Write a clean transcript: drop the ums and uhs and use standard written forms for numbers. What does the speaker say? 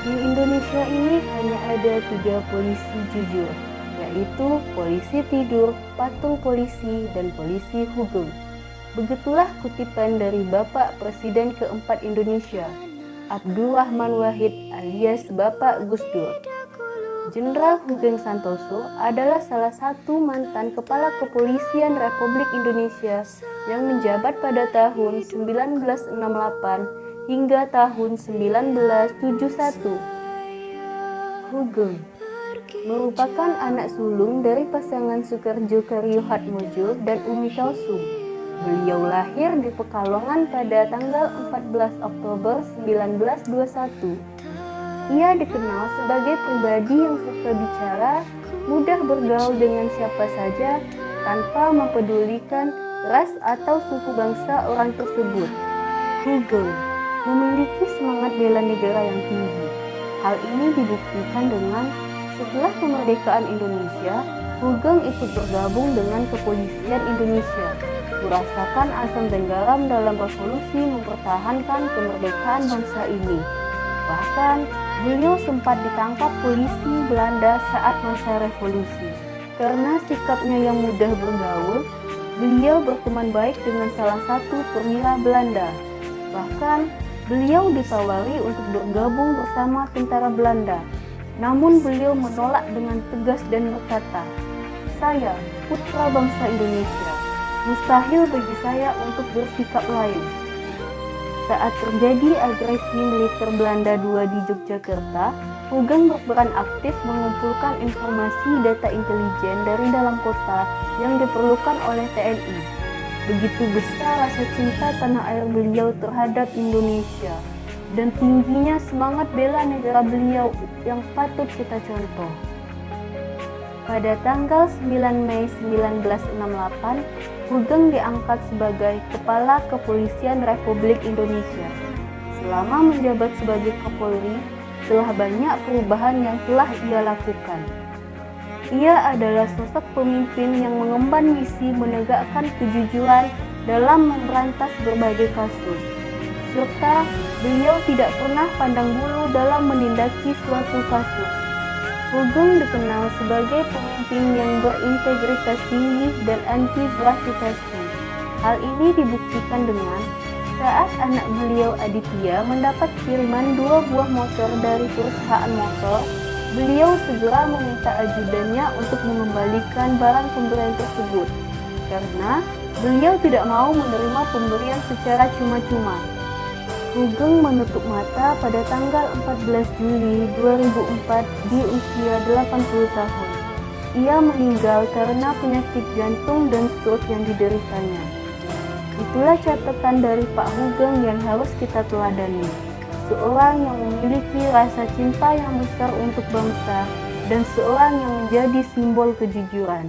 Di Indonesia ini hanya ada 3 polisi jujur, yaitu polisi tidur, patung polisi, dan polisi Hugeng. Begitulah kutipan dari Bapak Presiden keempat Indonesia, Abdurrahman Wahid alias Bapak Gus Dur. Jenderal Hugeng Santoso adalah salah satu mantan Kepala Kepolisian Republik Indonesia yang menjabat pada tahun 1968 hingga tahun 1971. Hugeng merupakan anak sulung dari pasangan Sukarjo Karyohatmojo dan Umi Kalsum. Beliau lahir di Pekalongan pada tanggal 14 Oktober 1921. Ia dikenal sebagai pribadi yang suka bicara, mudah bergaul dengan siapa saja, tanpa mempedulikan ras atau suku bangsa orang tersebut. Hugeng memiliki semangat bela negara yang tinggi. Hal ini dibuktikan dengan setelah kemerdekaan Indonesia, Hugeng ikut bergabung dengan Kepolisian Indonesia, merasakan asam dan garam dalam revolusi mempertahankan kemerdekaan bangsa ini. Bahkan, beliau sempat ditangkap polisi Belanda saat masa revolusi. Karena sikapnya yang mudah bergaul, beliau berteman baik dengan salah satu perwira Belanda. Bahkan, beliau ditawari untuk bergabung bersama tentara Belanda. Namun beliau menolak dengan tegas dan berkata, "Saya, putra bangsa Indonesia, mustahil bagi saya untuk bersikap lain." Saat terjadi agresi militer Belanda II di Yogyakarta, Hugeng berperan aktif mengumpulkan informasi data intelijen dari dalam kota yang diperlukan oleh TNI. Begitu besar rasa cinta tanah air beliau terhadap Indonesia dan tingginya semangat bela negara beliau yang patut kita contoh. Pada tanggal 9 Mei 1968, Hugeng diangkat sebagai Kepala Kepolisian Republik Indonesia. Selama menjabat sebagai Kapolri, telah banyak perubahan yang telah ia lakukan. Ia adalah sosok pemimpin yang mengemban misi menegakkan kejujuran dalam memberantas berbagai kasus, serta beliau tidak pernah pandang bulu dalam menindaki suatu kasus. Hugeng dikenal sebagai pemimpin yang berintegritas tinggi dan anti gratifikasi. Hal ini dibuktikan dengan saat anak beliau Aditya mendapat kiriman 2 buah motor dari perusahaan motor, beliau segera meminta ajudannya untuk mengembalikan barang pemberian tersebut, karena beliau tidak mau menerima pemberian secara cuma-cuma. Hugeng menutup mata pada tanggal 14 Juli 2004 di usia 80 tahun. Ia meninggal karena penyakit jantung dan stroke yang dideritanya. Itulah catatan dari Pak Hugeng yang harus kita teladani. Seorang yang memiliki rasa cinta yang besar untuk bangsa dan seorang yang menjadi simbol kejujuran.